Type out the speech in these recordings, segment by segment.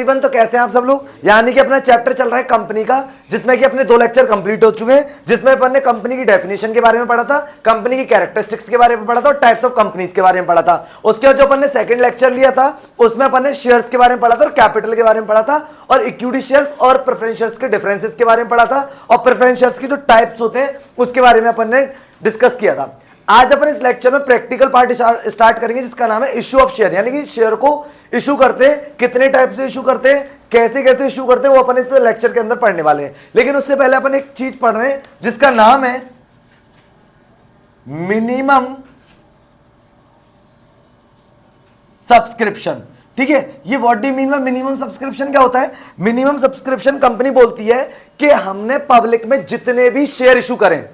तो कैसे हैं आप सब लोग। यानी कि अपना चैप्टर चल रहा है कंपनी का, जिसमें कि अपने 2 लेक्चर कंप्लीट हो चुके हैं, जिसमें अपन ने कंपनी की डेफिनेशन के बारे में पढ़ा था, कंपनी की कैरेक्टरिस्टिक्स के बारे में पढ़ा था और टाइप्स ऑफ कंपनीज के बारे में पढ़ा था। उसके बाद जो अपन ने सेकंड लेक्चर लिया था उसमें अपन ने शेयर्स के बारे में पढ़ा था और कैपिटल के बारे में पढ़ा था और इक्विटी शेयर्स और प्रेफरेंस शेयर्स के डिफरेंसेस के बारे में पढ़ा था और प्रेफरेंस शेयर्स की जो टाइप्स होते हैं उसके बारे में अपन ने डिस्कस किया था। आज अपन इस लेक्चर में प्रैक्टिकल पार्ट स्टार्ट करेंगे जिसका नाम है इश्यू ऑफ शेयर, यानी कि शेयर को इशू करते हैं, कितने टाइप से इशू करते हैं, कैसे कैसे इशू करते हैं, वो अपन इस लेक्चर के अंदर पढ़ने वाले हैं। लेकिन उससे पहले अपन एक चीज पढ़ रहे हैं जिसका नाम है मिनिमम सब्सक्रिप्शन। ठीक है, ये what do mean by minimum subscription क्या होता है? मिनिमम सब्सक्रिप्शन कंपनी बोलती है कि हमने पब्लिक में जितने भी शेयर इशू करें,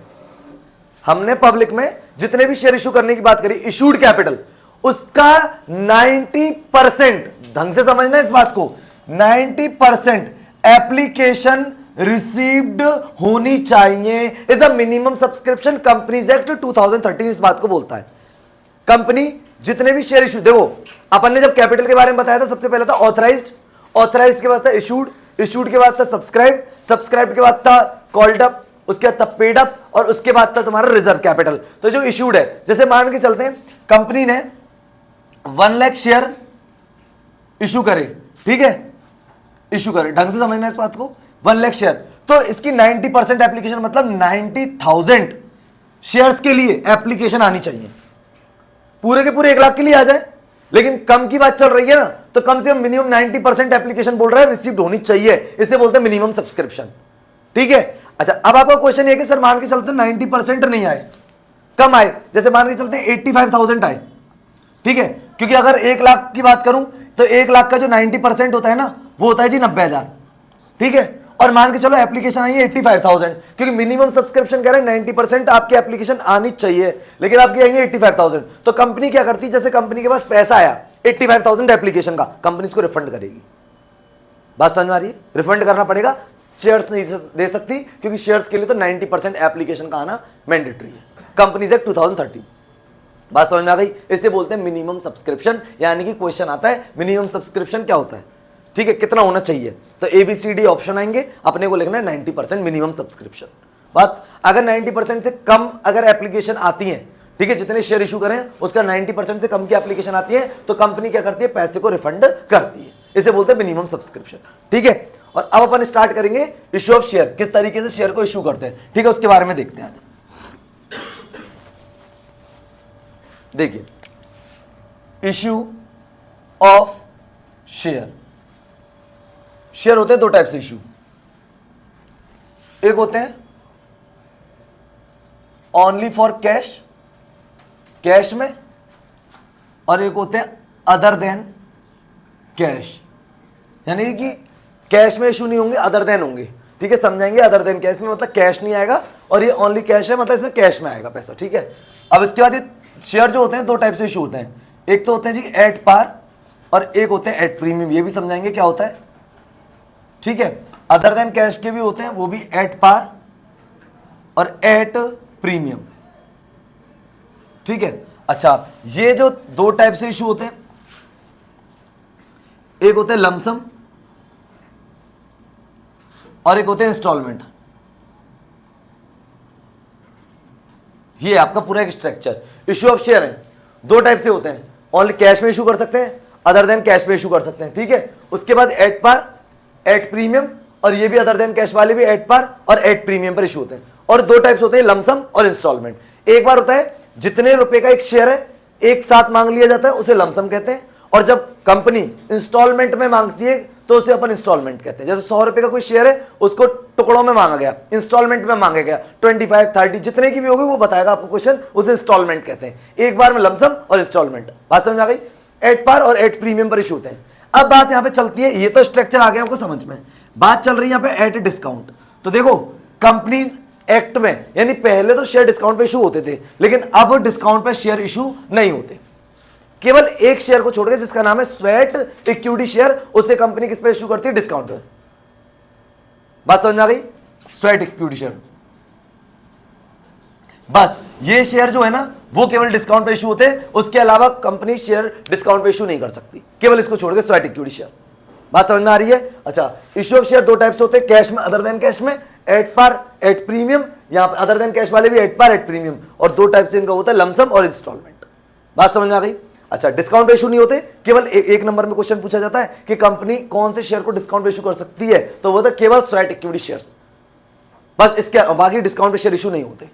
हमने पब्लिक में जितने भी शेयर इशू करने की बात करी, इशूड कैपिटल, उसका 90%, ढंग से समझना इस बात को, 90% एप्लीकेशन रिसीव्ड होनी चाहिए। Is the minimum subscription companies act 2013 इस बात को बोलता है। कंपनी जितने भी शेयर इशू, देखो अपन ने जब कैपिटल के बारे में बताया था सबसे पहले था ऑथराइज्ड, ऑथराइज्ड के बाद था इशूड, इशूड के बाद था सब्सक्राइब, सब्सक्राइब के बाद था कॉल्ड अप, उसके बाद था पेड अप और उसके बाद था तुम्हारा रिजर्व कैपिटल। तो जो इशूड है, जैसे मान के चलते हैं कंपनी ने 1 लाख शेयर इशू करे, ठीक है, इशू करे, ढंग से समझना इस बात को, 1 लाख शेयर, तो इसकी 90% एप्लीकेशन मतलब 90,000 शेयर्स के लिए एप्लीकेशन आनी चाहिए। पूरे के पूरे 1 लाख के लिए आ जाए, लेकिन कम की बात चल रही है ना, तो कम से कम मिनिमम 90% एप्लीकेशन बोल रहा है रिसीव्ड होनी चाहिए, इसे बोलते हैं मिनिमम सब्सक्रिप्शन। ठीक है, अच्छा अब आपका क्वेश्चन ये है कि सर मान के चलते 90% नहीं आए, कम आए, जैसे मान के चलते 85,000 आए, ठीक है, क्योंकि अगर 1 लाख की बात करूं तो 1 लाख का जो 90% होता है ना वो होता है जी 90,000, ठीक है, और मान के चलो एप्लीकेशन आई है 85,000, क्योंकि मिनिमम सब्सक्रिप्शन कह रहे हैं 90% आपकी एप्लीकेशन आनी चाहिए, लेकिन आपकी आएंगे 85,000। तो कंपनी क्या करती है, जैसे कंपनी के पास पैसा आया 85,000 एप्लीकेशन का, कंपनी इसको रिफंड करेगी। बात समझ में आ रही है? रिफंड करना पड़ेगा, शेयर्स नहीं दे सकती, क्योंकि शेयर्स के लिए तो 90% एप्लीकेशन का आना मैंडेटरी है, कंपनीज एक्ट 2013। बात समझ में आ गई? इसे बोलते हैं मिनिमम सब्सक्रिप्शन, यानी कि क्वेश्चन आता है मिनिमम सब्सक्रिप्शन क्या होता है, ठीक है, कितना होना चाहिए, तो ABCD ऑप्शन आएंगे, अपने को लिखना है 90% मिनिमम सब्सक्रिप्शन। बात अगर 90% से कम अगर एप्लीकेशन आती है, ठीक है, जितने शेयर इशू करें उसका 90% से कम की एप्लीकेशन आती है, तो कंपनी क्या करती है, पैसे को रिफंड करती है, इसे बोलते हैं मिनिमम सब्सक्रिप्शन। ठीक है, और अब अपन स्टार्ट करेंगे इशू ऑफ शेयर, किस तरीके से शेयर को इशू करते हैं, ठीक है, उसके बारे में देखते हैं। देखिए, इशू ऑफ शेयर, शेयर होते हैं 2 टाइप से इशू, एक होते हैं ओनली फॉर कैश, कैश में, और एक होते हैं अदर देन कैश, यानी कि कैश में इशू नहीं होंगे, अदर देन होंगे, ठीक है, समझाएंगे। अदर देन कैश में मतलब कैश नहीं आएगा, और ये ओनली कैश है मतलब इसमें कैश में आएगा पैसा, ठीक है। अब इसके बाद ये शेयर जो होते हैं 2 टाइप से इशू होते हैं, एक तो होते हैं जी एट पार और एक होते हैं एट प्रीमियम, ये भी समझाएंगे क्या होता है, ठीक है। अदर देन कैश के भी होते हैं, वो भी एट पार और एट प्रीमियम, ठीक है। अच्छा, ये जो 2 टाइप से इशू होते हैं, एक होते हैं लमसम और एक होते हैं इंस्टॉलमेंट। ये आपका पूरा एक स्ट्रक्चर इशू ऑफ शेयर है, 2 टाइप से होते हैं, ओनली कैश में इशू कर सकते हैं, अदर देन कैश में इशू कर सकते हैं, ठीक है। उसके बाद एट पार, एट प्रीमियम, और ये भी अदर देन कैश वाले भी एट पार और एट प्रीमियम पर इशू होते हैं। और 2 टाइप्स होते हैं, लमसम और इंस्टॉलमेंट। एक बार होता है जितने रुपए का एक शेयर है एक साथ मांग लिया जाता है, उसे लमसम कहते हैं, और जब कंपनी इंस्टॉलमेंट में मांगती है तो उसे अपन इंस्टॉलमेंट कहते हैं। जैसे 100 रुपए का कोई शेयर है, उसको टुकड़ों में मांगा गया, इंस्टॉलमेंट में मांगा गया, 25, 30 जितने की भी होगी वो बताएगा आपको क्वेश्चन, उसे इंस्टॉलमेंट कहते हैं। एक बार में लमसम और इंस्टॉलमेंट, बात समझ आ गई। एट पार और एट प्रीमियम पर इशू होते हैं। अब बात यहां पे चलती है, ये तो स्ट्रक्चर आ गया आपको समझ में, बात चल रही है यहां पे एट डिस्काउंट। तो देखो कंपनीज एक्ट में, यानी पहले तो शेयर डिस्काउंट पे इशू होते थे, लेकिन अब डिस्काउंट पे शेयर इशू नहीं होते, केवल एक शेयर को छोड़कर जिसका नाम है स्वेट इक्विटी शेयर, उससे कंपनी किस पे इशू करती है, डिस्काउंट पे। बात समझ में आ गई, स्वेट इक्विटी शेयर। बस ये शेयर जो है ना वो केवल डिस्काउंट पे इशू होते हैं, उसके अलावा कंपनी शेयर डिस्काउंट पे इशू नहीं कर सकती, केवल इसको छोड़ के स्वेट इक्विटी शेयर। बात समझ में आ रही है? अच्छा, इश्यू ऑफ शेयर दो टाइप से होते हैं, कैश में, अदर देन कैश में, एट पार एट प्रीमियम, यहाँ पे अदर देन कैश वाले भी एट पार एट प्रीमियम, और दो टाइप से इनका होता है लमसम और इंस्टॉलमेंट। बात समझ में आ गई? अच्छा, डिस्काउंट रेशो नहीं होते, केवल एक नंबर में क्वेश्चन पूछा जाता है कि कंपनी कौन से शेयर को डिस्काउंट रेशो कर सकती है, तो वो था केवल स्वेट इक्विटी शेयर, बस इसके बाकी डिस्काउंट शेयर इशू नहीं होते,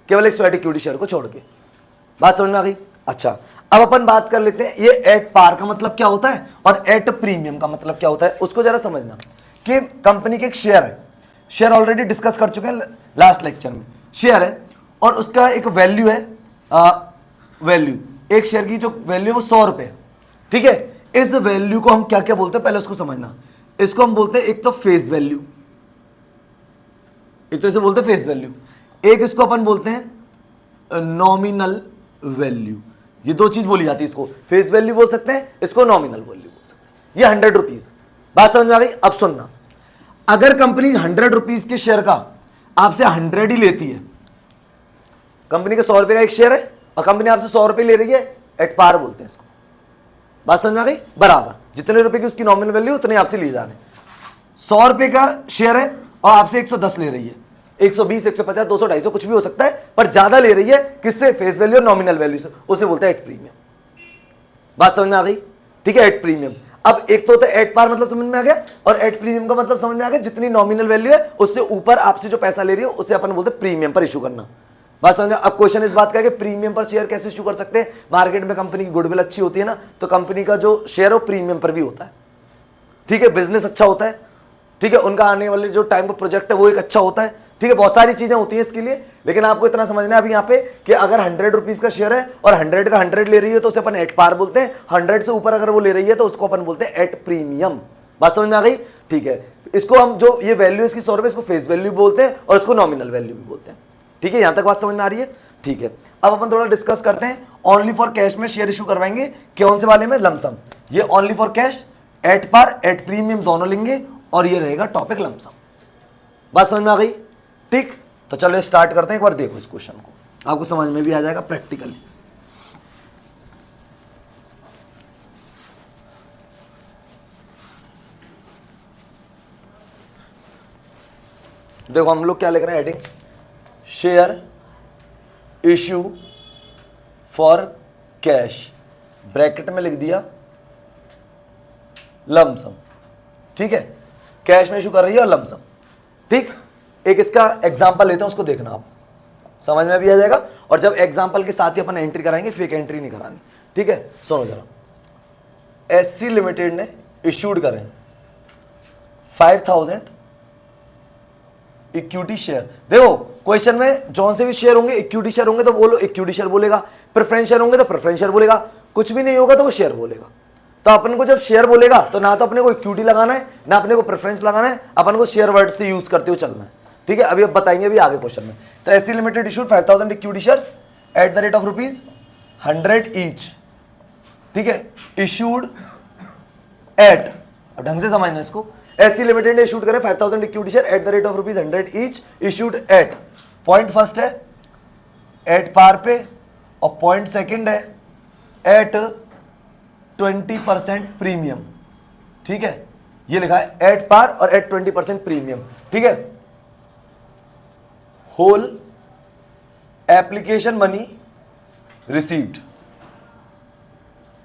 केवल एक स्वेट इक्विटी शेयर को छोड़ के। बात समझ में आ गई? अच्छा, अब अपन बात कर लेते हैं ये एट पार का मतलब क्या होता है और एट प्रीमियम का मतलब क्या होता है, उसको जरा समझना। कि कंपनी के एक शेयर है, शेयर ऑलरेडी डिस्कस कर चुके हैं लास्ट लेक्चर में, शेयर है और उसका एक वैल्यू है, वैल्यू, एक शेयर की जो वैल्यू है वो 100 रुपए, ठीक है। इस वैल्यू को हम क्या क्या बोलते हैं पहले उसको समझना। इसको हम बोलते हैं एक तो फेस वैल्यू, एक तो इसे बोलते हैं फेस वैल्यू, एक इसको अपन बोलते हैं नॉमिनल वैल्यू। ये दो चीज बोली जाती है, इसको फेस वैल्यू बोल सकते हैं, इसको नॉमिनल वैल्यू बोल सकते हैं। ये 100 रुपीज, बात समझ में आ गई? अब सुनना, अगर कंपनी 100 रुपीज के शेयर का आपसे 100 ही लेती है, कंपनी का 100 रुपए का एक शेयर है और कंपनी आपसे 100 रुपए ले रही है, एट पार बोलते हैं इसको। बात समझ में आ गई? बराबर जितने रुपए की उसकी नॉमिनल वैल्यू उतने आपसे लिए जाने। 100 रुपए का शेयर है और आपसे 110 ले रही है, 120, 150, 200, 250 कुछ भी हो सकता है, पर ज्यादा ले रही है किससे? फेस वैल्यू और नॉमिनल वैल्यू से, उसे बोलते हैं एट प्रीमियम। बात समझ में आ गई? ठीक है, एट प्रीमियम। अब एक तो होता है एट पार, मतलब समझ में आ गया, और एट प्रीमियम का मतलब समझ में आ गया, जितनी नॉमिनल वैल्यू है उससे ऊपर आपसे जो पैसा ले रही है उसे अपन बोलते हैं प्रीमियम पर इशू करना। बात समझ में? अब क्वेश्चन इस बात का है कि प्रीमियम पर शेयर कैसे इशू कर सकते हैं। मार्केट में कंपनी की गुडविल अच्छी होती है ना, तो कंपनी का जो शेयर है वो प्रीमियम पर भी होता है, ठीक है, बिजनेस अच्छा होता है, ठीक है, उनका आने वाले जो टाइम का प्रोजेक्ट है वो एक अच्छा होता है, ठीक है, बहुत सारी चीजें होती हैं इसके लिए। लेकिन आपको इतना समझना है अभी यहाँ पे कि अगर 100 रुपीज का शेयर है और 100 का 100 ले रही है तो उसे अपन एट पार बोलते हैं, 100 से ऊपर अगर वो ले रही है तो उसको अपन बोलते हैं एट प्रीमियम। बात समझ में आ गई? ठीक है, इसको हम जो ये वैल्यू इसकी 100 रुपए, इसको फेस वैल्यू बोलते हैं और इसको नॉमिनल वैल्यू भी बोलते हैं, ठीक है। यहां तक बात समझ में आ रही है? ठीक है, अब अपन थोड़ा डिस्कस करते हैं। ओनली फॉर कैश में शेयर इशू करवाएंगे, कौन से वाले में? लमसम। ये only for cash, at par at premium दोनों लेंगे और ये रहेगा टॉपिक लमसम। बात समझ में आ गई? ठीक, तो चलो स्टार्ट करते हैं। एक बार देखो इस क्वेश्चन को, आपको समझ में भी आ जाएगा प्रैक्टिकली। देखो हम लोग क्या लिख रहे हैं, heading share issue for cash, bracket में लिख दिया लमसम, ठीक है, कैश में इशू कर रही है और लमसम, ठीक। एक इसका एग्जांपल लेते हैं, उसको देखना आप, समझ में भी आ जाएगा। और जब एग्जांपल के साथ ही अपन एंट्री कराएंगे, फेक एंट्री नहीं करानी, ठीक है। सुनो जरा, एससी लिमिटेड ने इश्यूड करें 5000 इक्विटी शेयर। देखो क्वेश्चन में जौन से भी शेयर होंगे, इक्विटी शेयर होंगे तो बोलो इक्विटी शेयर बोलेगा, प्रेफरेंस शेयर होंगे तो प्रेफरेंस शेयर बोलेगा, कुछ भी नहीं होगा तो वो शेयर बोलेगा। तो अपन को जब शेयर बोलेगा तो ना तो अपने को इक्विटी लगाना है ना अपने को प्रेफरेंस लगाना है, अपन को शेयर वर्ड से यूज करते हुए चलना है, ठीक है। अभी अब बताएंगे अभी आगे क्वेश्चन में। तो SC limited issued 5000 equity shares at the rate of ₹100 each, ठीक है, इशूड एट, अब ढंग से समझना इसको, एससी लिमिटेड ने इशूड करे 5000 equity share at the rate of ₹100 each, issued at, point first है एट पार पे और पॉइंट सेकंड है एट 20% प्रीमियम, ठीक है, ये लिखा है एट पार और एट 20% प्रीमियम, ठीक है। होल एप्लीकेशन मनी रिसीव्ड,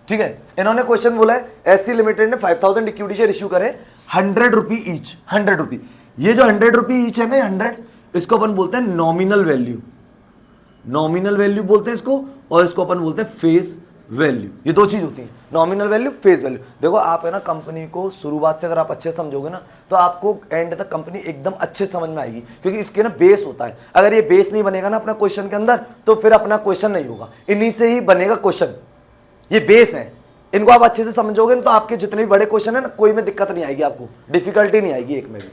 ठीक है। इन्होंने क्वेश्चन बोला है एससी लिमिटेड ने 5000 इक्विटी शेयर इश्यू करे 100 रुपी ईच, 100 रुपी। ये जो 100 रुपी ईच है ना, 100, इसको अपन बोलते हैं नॉमिनल वैल्यू, नॉमिनल वैल्यू बोलते हैं इसको, और इसको अपन बोलते हैं फेस वैल्यू। ये दो चीज होती है, नॉमिनल वैल्यू, फेस वैल्यू। देखो आप है ना, कंपनी को शुरुआत से अगर आप अच्छे समझोगे ना तो आपको एंड तक कंपनी एकदम अच्छे समझ में आएगी, क्योंकि इसके ना बेस होता है। अगर ये बेस नहीं बनेगा ना अपना क्वेश्चन के अंदर तो फिर अपना क्वेश्चन नहीं होगा, इन्हीं से ही बनेगा क्वेश्चन। ये बेस है, इनको आप अच्छे से समझोगे ना तो आपके जितने भी बड़े क्वेश्चन है ना, कोई में दिक्कत नहीं आएगी, आपको डिफिकल्टी नहीं आएगी एक में भी,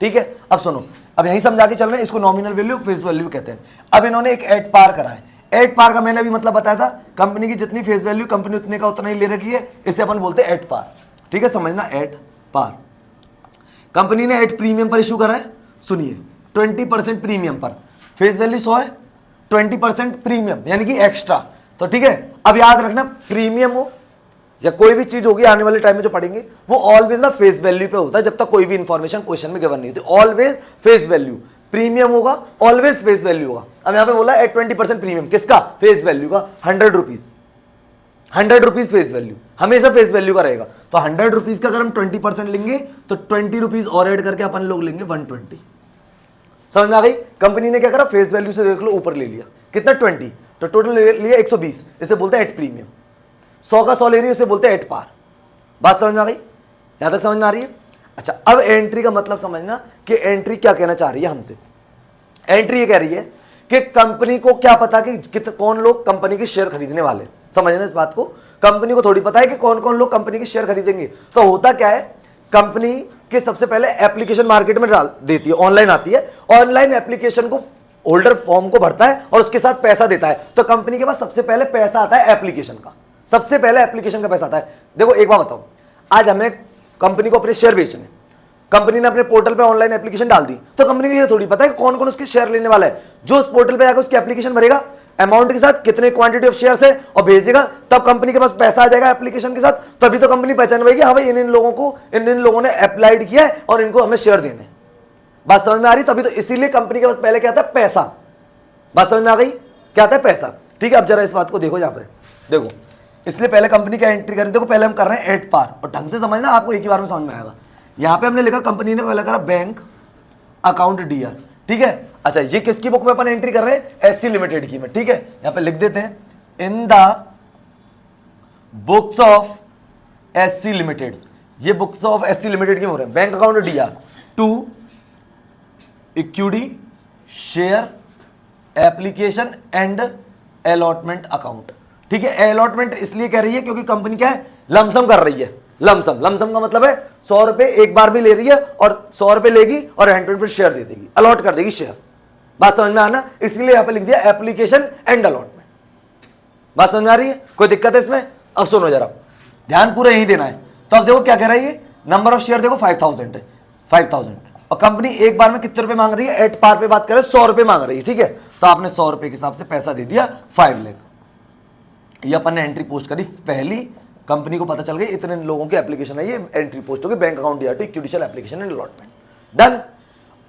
ठीक है। अब सुनो, अब यही समझा के चल रहे हैं, इसको नॉमिनल वैल्यू फेस वैल्यू कहते हैं। अब इन्होंने एक एट पार करा है, एट पार का मैंने अभी मतलब बताया था, कंपनी की जितनी फेस वैल्यू कंपनी उतने का उतना ही ले रखी है, इसे अपन बोलते हैं एट पार, ठीक है, समझना, एट पार। कंपनी ने एट प्रीमियम पर इशू करा है, सुनिए 20% प्रीमियम पर, फेस वैल्यू 100 है, 20% प्रीमियम यानी कि एक्स्ट्रा, तो ठीक है। अब याद रखना प्रीमियम हो या कोई भी चीज होगी आने वाले टाइम में जो पढ़ेंगे वो ऑलवेज ना फेस वैल्यू पे होता है, जब तक कोई भी इंफॉर्मेशन क्वेश्चन में गिवन नहीं होती, ऑलवेज फेस वैल्यू। प्रीमियम होगा ऑलवेज फेस वैल्यू होगा। अब यहां पे बोला एट 20% प्रीमियम, किसका? फेस वैल्यू का, 100 रुपीज, 100 रुपीज फेस वैल्यू, हमेशा फेस वैल्यू का रहेगा। तो 100 रुपीज का अगर हम 20% लेंगे तो 20 रुपीज और ऐड करके अपन लोग लेंगे 120। समझ में आ गई? कंपनी ने क्या करा, फेस वैल्यू से देख लो ऊपर ले लिया, कितना 20, तो टोटल ले लिया 120, इसे बोलते हैं एट प्रीमियम। 100 का 100 ले रही है, उसे बोलते हैं एट पार। बात समझ में आ गई? यहां तक समझ में आ रही है? अच्छा, अब एंट्री का मतलब समझना कि एंट्री क्या कहना चाह रही है हमसे। एंट्री ये कह रही है कि कंपनी को क्या पता कि कौन लोग कंपनी के शेयर खरीदने वाले, समझना इस बात को। कंपनी को थोड़ी पता है कि कौन कौन लोग कंपनी के शेयर खरीदेंगे। तो होता क्या है, कंपनी के सबसे पहले एप्लीकेशन मार्केट में डाल देती है, ऑनलाइन आती है, ऑनलाइन एप्लीकेशन को होल्डर फॉर्म को भरता है और उसके साथ पैसा देता है। तो कंपनी के पास सबसे पहले पैसा आता है एप्लीकेशन का, सबसे पहले एप्लीकेशन का पैसा आता है। देखो एक बात बताओ, आज हमें कंपनी को अपने शेयर बेचने, कंपनी ने अपने पोर्टल पे ऑनलाइन एप्लीकेशन डाल दी, तो कंपनी को ये थोड़ी पता है कि कौन कौन उसके शेयर लेने वाला है। जो उस पोर्टल पे जाकर उसकी एप्लीकेशन भरेगा अमाउंट के साथ, कितने क्वांटिटी ऑफ शेयर्स है, और भेजेगा, तब कंपनी के पास पैसा आ जाएगा एप्लीकेशन के साथ। तभी तो कंपनी पहचान पाएगी हाँ भाई इन लोगों को, इन लोगों ने अप्लाइड किया है और इनको हमें शेयर देने। बात समझ में आ रही? तभी तो इसीलिए कंपनी के पास पहले क्या आता है, पैसा। बात समझ में आ गई? क्या आता है, पैसा। ठीक है, अब जरा इस बात को देखो, यहाँ पे देखो, इसलिए पहले कंपनी क्या एंट्री करी, देखो पहले हम कर रहे हैं एट पार, और ढंग से समझना, आपको एक ही बार में समझ में आएगा। यहां पे हमने लिखा कंपनी ने पहले करा बैंक अकाउंट डीआर, ठीक है। अच्छा, ये किसकी बुक में अपन एंट्री कर रहे हैं, एससी लिमिटेड की में, ठीक है। यहां पे लिख देते हैं in the books of SC limited, ये बुक्स ऑफ एससी लिमिटेड की हो रहे हैं, bank account DR to equity share application and allotment account, ठीक है। अलॉटमेंट इसलिए कह रही है क्योंकि कंपनी क्या है, लमसम कर रही है। लमसम, लमसम का मतलब है 100 रुपए एक बार भी ले रही है और 100 रुपए लेगी और 100 फिर शेयर दे देगी, अलॉट कर देगी शेयर। बात समझ में आना, इसलिए यहां पे लिख दिया एप्लीकेशन एंड अलॉटमेंट। बात समझ में आ रही है? कोई दिक्कत है इसमें? अब सुनो जरा, ध्यान पूरा यही देना है। तो अब देखो क्या कह रही है, नंबर ऑफ शेयर देखो 5000 है, 5000, और कंपनी एक बार में कितने रुपए मांग रही है, एट पार पे बात करें 100 रुपए मांग रही है, ठीक है। तो आपने 100 रुपए के हिसाब से पैसा दे दिया 5 लाख। ये अपन ने एंट्री पोस्ट करी पहली, कंपनी को पता चल गई इतने लोगों की एप्लीकेशन है, ये एंट्री पोस्ट होगी bank account DR to equity application and allotment, done.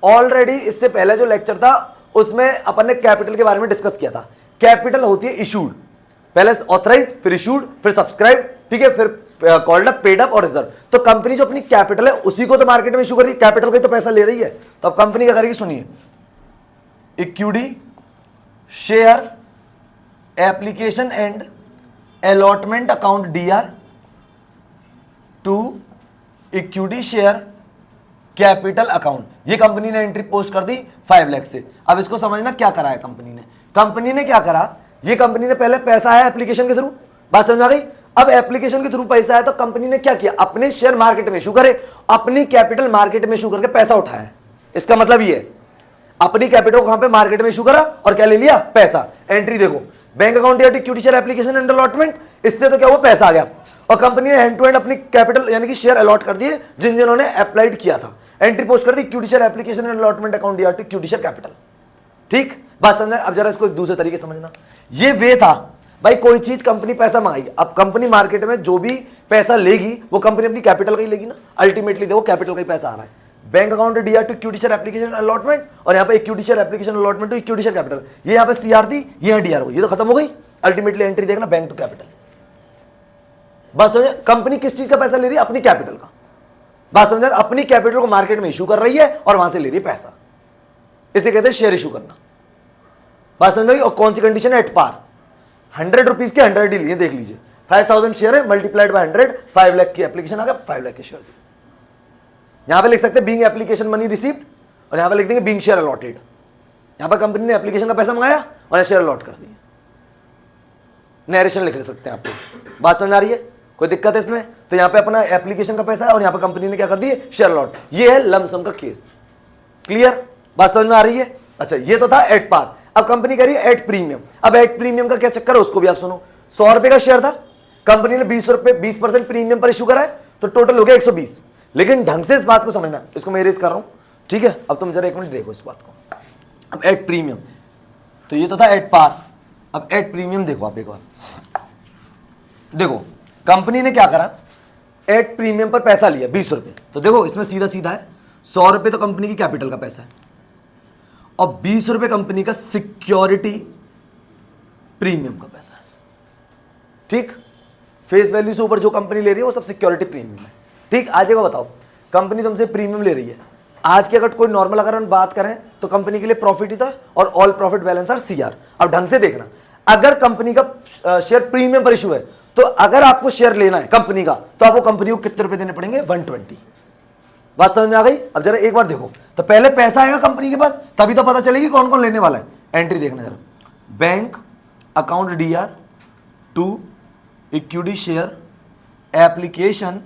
Already इससे पहले जो लेक्चर था उसमें अपन ने कैपिटल के बारे में डिस्कस किया था। कैपिटल होती है इशूड, पहले ऑथराइज्ड, फिर इशूड, फिर सब्सक्राइब, ठीक है, फिर कॉल्ड अप, पेड अप और रिजर्व। तो कंपनी जो अपनी कैपिटल है उसी को तो मार्केट में इशू कर रही है, कैपिटल का तो पैसा ले रही है। तो अब कंपनी क्या करेगी, सुनिए, equity share application and allotment account DR to equity share capital account, ये कंपनी ने एंट्री पोस्ट कर दी 5 लाख से। अब इसको समझना क्या करा है कंपनी ने। कंपनी ने क्या करा, ये कंपनी ने पहले पैसा आया एप्लीकेशन के थ्रू, बात समझ आ गई। अब एप्लीकेशन के थ्रू पैसा आया तो कंपनी ने क्या किया, अपने शेयर मार्केट में इशू करे, अपनी कैपिटल मार्केट में इशू करके पैसा उठाया। इसका मतलब ये है, अपनी कैपिटल को कहां पे, मार्केट में इशू करा और क्या ले लिया, पैसा। एंट्री देखो, बैंक अकाउंट या equity share application and allotment, इससे तो क्या हुआ, पैसा आ गया। और कंपनी ने एंड टू एंड अपनी कैपिटल यानी कि शेयर अलॉट कर दिए जिन जिन्होंने अप्लाइड किया था। एंट्री पोस्ट कर दी equity share application and allotment account या इक्विटी शेयर कैपिटल, ठीक। बात समझना। अब जरा इसको एक दूसरे तरीके समझना, ये वे था भाई, कोई चीज कंपनी पैसा मंगाई, अब कंपनी मार्केट में जो भी पैसा लेगी वो कंपनी अपनी कैपिटल का ही लेगी ना, अल्टीमेटली देखो कैपिटल का ही पैसा आ रहा है। Bank account DR to equity share application allotment, और यहाँ पे equity share application allotment to equity share capital, ये यहाँ पे सीआर थी, ये डीआर हो, ये तो खत्म हो गई। अल्टीमेटली एंट्री देखना बैंक टू कैपिटल। बात समझे, कंपनी किस चीज का पैसा ले रही है, अपनी कैपिटल का। बात समझे, अपनी कैपिटल को मार्केट में इशू कर रही है और वहां से ले रही है पैसा, इसे कहते हैं शेयर इशू करना। बात समझ, और कौन सी कंडीशन है, एट पार। 100 रुपीज के 100 ही लिए, देख लीजिए 5000 शेयर है, मल्टीप्लाइड बाय 100, 5 लाख की एप्लीकेशन आ गया, 5 लाख के शेयर। यहां पे लिख सकते हैं बीइंग एप्लीकेशन मनी रिसीव्ड, और यहां पे लिख देंगे बीइंग शेयर अलॉटेड। यहां पर कंपनी ने एप्लीकेशन का पैसा मंगाया और शेयर अलॉट कर दिया, नरेशन लिख सकते हैं आपको। बात समझ आ रही है, कोई दिक्कत है इसमें? तो यहां पे अपना एप्लीकेशन का पैसा है और यहां पे कंपनी ने क्या कर दिए, शेयर अलॉट। ये है लमसम का केस, क्लियर? बात समझ में आ रही है? अच्छा, ये तो था एट पार। अब कंपनी कह रही है एट प्रीमियम। अब एट प्रीमियम का क्या चक्कर है उसको भी आप सुनो। 100 रुपए का शेयर था, कंपनी ने 20% प्रीमियम पर इशू करा है, तो टोटल हो गया 120। लेकिन ढंग से इस बात को समझना, इसको मैं इरेज कर रहा हूं, ठीक है। अब तुम जरा एक मिनट देखो इस बात को। अब एट प्रीमियम, तो ये तो था एट पार, अब एट प्रीमियम देखो आप एक बार, देखो कंपनी ने क्या करा, एट प्रीमियम पर पैसा लिया 20 रुपए। तो देखो इसमें सीधा सीधा है, 100 रुपए तो कंपनी की कैपिटल का पैसा है और 20 रुपए कंपनी का सिक्योरिटी प्रीमियम का पैसा है। ठीक, फेस वैल्यू से ऊपर जो कंपनी ले रही है वो सब सिक्योरिटी प्रीमियम है। ठीक, आज को बताओ, कंपनी तुमसे प्रीमियम ले रही है, आज की अगर कोई नॉर्मल अगर हम बात करें तो कंपनी के लिए प्रॉफिट ही था और all profit balance are CR. अब ढंग से देखना, अगर कंपनी का शेयर प्रीमियम पर इशू है तो अगर आपको शेयर लेना है कंपनी का तो आपको कंपनी को कितने रुपए देने पड़ेंगे, 120। बात समझ में आ गई? अब जरा एक बार देखो, तो पहले पैसा आएगा कंपनी के पास तभी तो पता चलेगी कौन कौन लेने वाला है। एंट्री देखना जरा, bank account DR to equity share application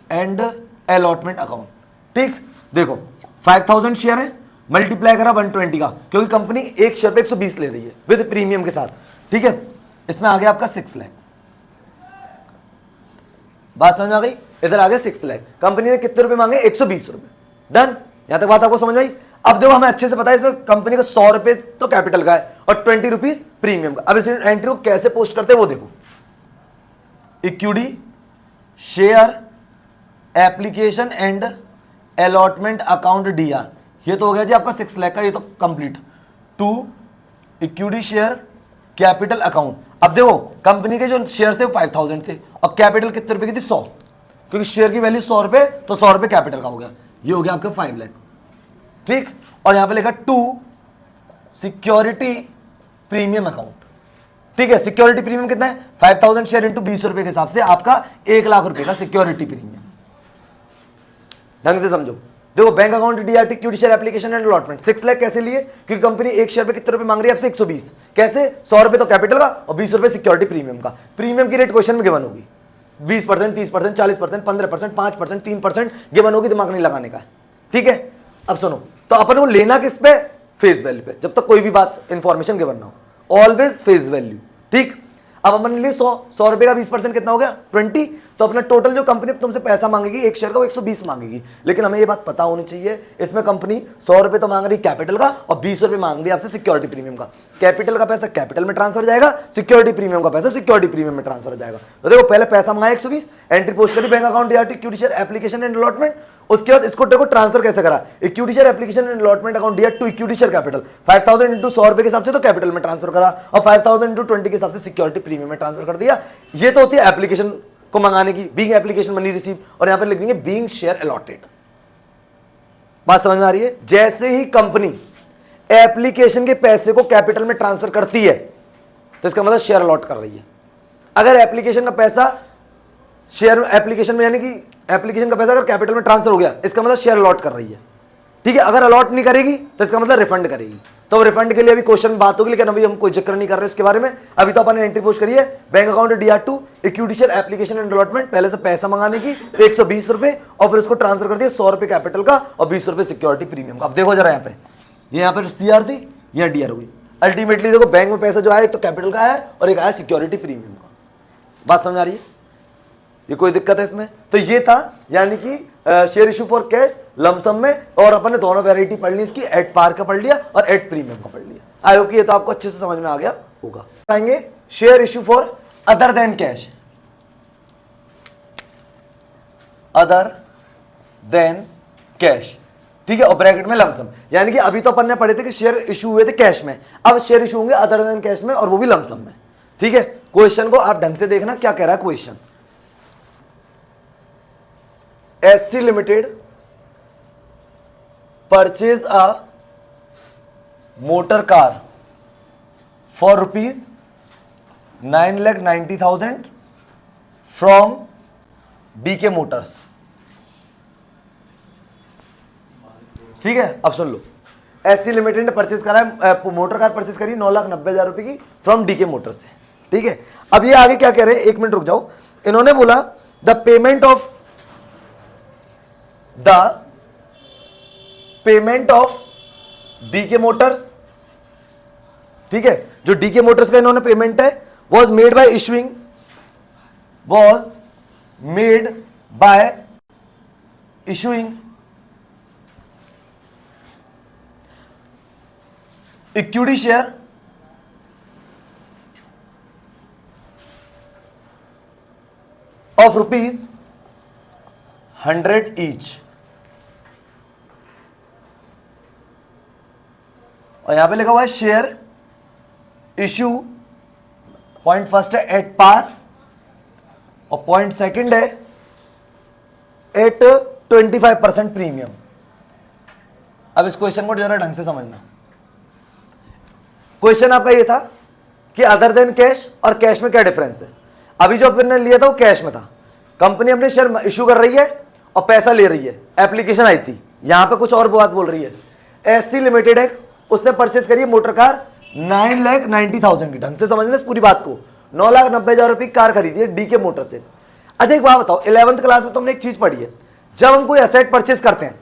and allotment account. ठीक, देखो 5000 शेयर है, मल्टीप्लाई करा 120 का, क्योंकि कंपनी एक शेयर पे 120 ले रही है विद प्रीमियम के साथ। ठीक है, इसमें आ गया आपका 6 लाख। बात समझ में आ गई? इधर आ गया 6 लाख, कंपनी ने कितने रुपए मांगे, 120 रुपए। डन, यहां तक बात आपको समझ में आई? अब देखो हमें अच्छे से पता है इसमें कंपनी का 100 रुपए तो कैपिटल का है और 20 रुपीज प्रीमियम का। अब इस एंट्री को कैसे पोस्ट करते हैं वो देखो, equity share application and allotment account D R, ये तो हो गया जी आपका 6 लाख का, ये तो complete. To equity share capital account. अब देखो कंपनी के जो शेयर थे वो 5000 थे और कैपिटल कितने रुपए की थी, 100, क्योंकि शेयर की वैल्यू 100 रुपए तो 100 रुपए कैपिटल का हो गया, ये हो गया आपका 5 लाख। ठीक, और यहां पे लिखा टू सिक्योरिटी प्रीमियम अकाउंट। ठीक है, सिक्योरिटी प्रीमियम कितना है, 5000 शेयर इंटू 20 रुपए के हिसाब से आपका 1 लाख रुपए का सिक्योरिटी प्रीमियम। ढंग से समझो, देखो bank account DR to equity share application and allotment 6 lakh कैसे लिए, क्योंकि कंपनी एक शेयर पे कितने रुपए मांग रही है आपसे, 120। कैसे, 100 रुपए तो कैपिटल का और 20 रुपए सिक्योरिटी प्रीमियम का। प्रीमियम की रेट क्वेश्चन में गिवन होगी, 20%, 30%, 40%, 15%, 5%, 3% गिवन होगी, दिमाग नहीं लगाने का। ठीक है, अब सुनो, तो अपन को लेना किस पे, फेस वैल्यू पे, जब तक कोई भी बात इंफॉर्मेशन गिवन ना हो, ऑलवेज फेस वैल्यू। ठीक, अब अपन लिए 100 रुपए का 20% कितना हो गया, 20। तो अपना टोटल जो कंपनी तुमसे पैसा मांगेगी एक शेयर का वो 120 मांगेगी। लेकिन हमें ये बात पता होनी चाहिए, इसमें कंपनी 100 रुपए तो मांग रही कैपिटल का और 20 रुपए मांग रही है आपसे सिक्योरिटी प्रीमियम का। कैपिटल का पैसा कैपिटल में ट्रांसफर जाएगा, सिक्योरिटी प्रीमियम का पैसा सिक्योरिटी प्रीमियम में ट्रांसफर जाएगा। तो देखो पहले पैसा मंगाया 120, एंट्री पोस्ट करी bank account DR to equity share application and allotment. उसके बाद इसको देखो ट्रांसफर कैसे करा, equity share application and allotment account DR to equity share capital, 5000 into 100 रुपए के हिसाब से तो कैपिटल में ट्रांसफर करा और 5000 इंटू 20 के हिसाब से सिक्योरिटी प्रीमियम में ट्रांसफर कर दिया। ये तो होती है एप्लीकेशन को मंगाने की, बीइंग एप्लीकेशन मनी रिसीव, और यहां पर लिख देंगे बीइंग शेयर अलॉटेड। बात समझ में आ रही है? जैसे ही कंपनी एप्लीकेशन के पैसे को कैपिटल में ट्रांसफर करती है तो इसका मतलब शेयर अलॉट कर रही है। अगर एप्लीकेशन का पैसा शेयर एप्लीकेशन में, यानी कि एप्लीकेशन का पैसा अगर कैपिटल में ट्रांसफर हो गया, इसका मतलब शेयर अलॉट कर रही है। ठीक है, अगर अलॉट नहीं करेगी तो इसका मतलब रिफंड करेगी। तो रिफंड के लिए अभी क्वेश्चन में बात होगी, लेकिन अभी हम कोई जिक्र नहीं कर रहे उसके बारे में। अभी तो अपन ने एंट्री पोस्ट करी है bank account DR to equity share application and allotment, पहले से पैसा मंगाने की 120 रुपए और फिर उसको ट्रांसफर कर दिया 100 रुपए कैपिटल का और 20 रुपए सिक्योरिटी प्रीमियम का। अब देखो जरा यहाँ पे, ये यहाँ पर सीआर थी, यहाँ डीआर हुई। अल्टीमेटली देखो बैंक में पैसा जो आया एक तो कैपिटल का है और एक आया सिक्योरिटी प्रीमियम का। बात समझ आ रही है? ये कोई दिक्कत है इसमें? तो ये था यानी कि share issue for cash lump sum में, और अपन ने दोनों वैरायटी पढ़ ली इसकी, एट पार का पढ़ लिया और एट प्रीमियम का पढ़ लिया। आई होप कि ये तो आपको अच्छे से समझ में आ गया होगा। आएंगे share issue for other than cash, other than cash. ठीक है, और ब्रैकेट में लमसम, यानी कि अभी तो अपन ने पढ़े थे कि शेयर इशू हुए थे कैश में, अब शेयर इशू होंगे अदर देन कैश में और वो भी लमसम में। ठीक है, क्वेश्चन को आप ढंग से देखना क्या कह रहा है question. SC Limited purchase a motor car for rupees 9,90,000 from DK Motors। ठीक है, अब सुन लो, SC Limited ने परचेज करा है, मोटर कार परचेज करी 9,90,000 रुपए की फ्रॉम डीके मोटर्स से। ठीक है, अब ये आगे क्या कह रहे हैं, एक मिनट रुक जाओ। इन्होंने बोला the payment of DK motors. ठीक है, जो डीके मोटर्स का इन्होंने पेमेंट है was made by issuing equity share of rupees 100 each. और यहां पे लिखा हुआ है शेयर इशू, पॉइंट फर्स्ट है एट पार और पॉइंट सेकंड है एट 25% प्रीमियम। अब इस क्वेश्चन को जरा ढंग से समझना। क्वेश्चन आपका ये था कि अदर देन कैश और कैश में क्या डिफरेंस है। अभी जो अपने लिया था वो कैश में था, कंपनी अपने शेयर इशू कर रही है और पैसा ले रही है, एप्लीकेशन आई थी। यहां पे कुछ और बात बोल रही है। एससी लिमिटेड है, उसने परचेस करी है मोटर कार 9,90,000 की। ढंग से समझना इस पूरी बात को। 9,90,000 रुपए की कार खरीदी है डीके मोटर से। अच्छा एक बात बताओ, 11th क्लास में तुमने एक चीज पढ़ी है, जब हम कोई एसेट परचेस करते हैं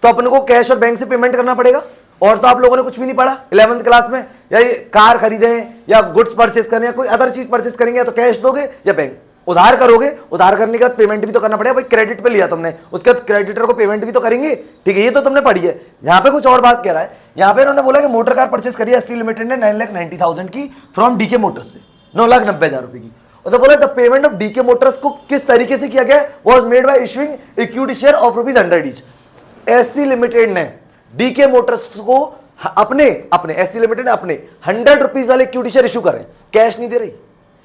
तो अपने को कैश और बैंक से पेमेंट करना पड़ेगा। और तो आप लोगों ने कुछ भी नहीं पढ़ा 11th क्लास में। या ये कार खरीदे या गुड्स परचेस करें या कोई अदर चीज परचेस करेंगे तो कैश दोगे या बैंक। उधार करोगे, उधार करने के बाद पेमेंट भी तो करना पड़ेगा भाई। क्रेडिट पे लिया तुमने, उसके बाद क्रेडिटर को पेमेंट भी तो करेंगे, ठीक है। ये तो तुमने पढ़ी है। यहाँ पे कुछ और बात कह रहा है। यहाँ पे उन्होंने बोला कि मोटर कार परचेस करी एससी लिमिटेड ने 9,90,000 की फ्रॉम डीके मोटर्स से, 9,90,000 रुपए की। और तो बोला the payment of DK motors को किस तरीके से किया गया, was made by issuing equity share of rupees 100 each. SC limited ने डीके मोटर्स को अपने एससी लिमिटेड ने अपने 100 रुपीज वाले इक्विटी शेयर इशू करें, कैश नहीं दे रही।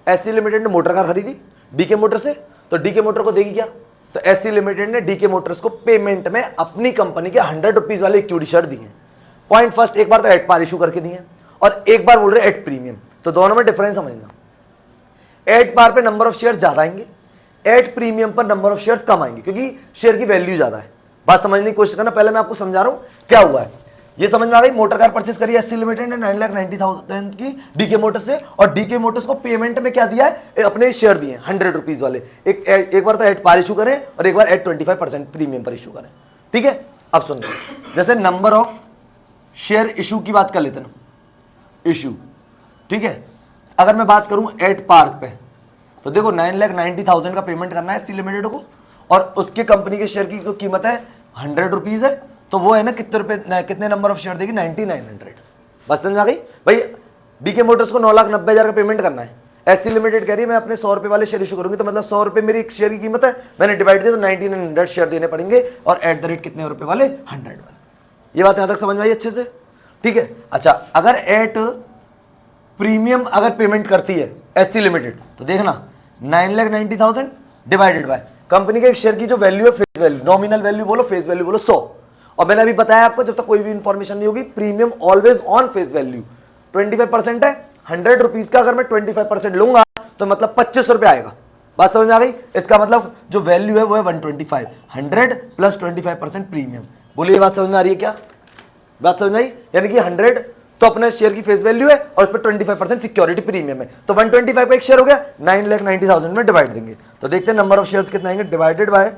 एससी लिमिटेड ने मोटर कार खरीदी डीके मोटर से, तो डीके मोटर को देगी क्या, तो एससी लिमिटेड ने डीके मोटर्स को पेमेंट में अपनी कंपनी के 100 रुपीज वाले इक्विटी शेयर दिए। पॉइंट फर्स्ट, एक बार तो एट पार इशू करके दिए और एक बार बोल रहे एट प्रीमियम। तो दोनों में डिफरेंस समझना। एट पार पे नंबर ऑफ शेयर ज्यादा आएंगे, एट प्रीमियम पर नंबर ऑफ शेयर कम आएंगे, क्योंकि शेयर की वैल्यू ज्यादा है। बात समझने की कोशिश करना, पहले मैं आपको समझा रहा हूं क्या हुआ है। ये समझ में आ गई। मोटर कार परचेस करी एससी लिमिटेड ने 9,90,000 की डीके मोटर्स से, और डीके मोटर्स को पेमेंट में क्या दिया है, अपने शेयर दिए 100 रुपीज वाले। एक बार तो एट पार इशू करें और एक बार एट 25% प्रीमियम पर इशू करें, ठीक है। अब सुनिए, जैसे नंबर ऑफ शेयर इशू की बात कर लेते ना, इशू, ठीक है। अगर मैं बात करूं एट पार्क पे, तो देखो 9,90,000 का पेमेंट करना है एससी लिमिटेड को, और उसके कंपनी के शेयर की जो कीमत है 100 रुपीज है, तो वो है ना कितने रुपए, कितने नंबर ऑफ शेयर देगी, 9,900। बस समझ आ गई भाई। डीके मोटर्स को 9,90,000 का पेमेंट करना है, एससी लिमिटेड कह रही है मैं अपने 100 रुपए वाले शेयर इशू करूंगी, तो मतलब 100 रुपए मेरी एक शेयर की कीमत है, मैंने डिवाइड दिया तो 9,900 शेयर देने पड़ेंगे, और एट द रेट कितने रुपए वाले, 100 वाले। ये बात यहां तक समझ में आई अच्छे से, ठीक है। अच्छा, अगर एट प्रीमियम अगर पेमेंट करती है एससी लिमिटेड, तो देखना 9,90,000 डिवाइडेड बाय कंपनी के एक शेयर की जो वैल्यू है, फेस वैल्यू, नॉमिनल वैल्यू बोलो, फेस वैल्यू बोलो 100। और मैंने अभी बताया आपको, जब तक कोई भी इंफॉर्मेशन नहीं होगी, premium always on face value. 25% है, 100 रुपीज का अगर मैं 25% लूंगा तो मतलब 25 रुपए आएगा। बात समझ में आ गई। इसका मतलब जो वैल्यू है वो है 125, 100 प्लस 25% प्रीमियम। बोलिए बात समझ में आ रही है क्या, बात समझ में आई। यानी कि 100 तो अपने शेयर की फेस वैल्यू है और उस पर 25% सिक्योरिटी प्रीमियम है, तो 125 का एक शेयर हो गया, 9,90,000 में डिवाइड देंगे। तो देखते हैं नंबर ऑफ शेयर्स कितने आएंगे, डिवाइडेड बाय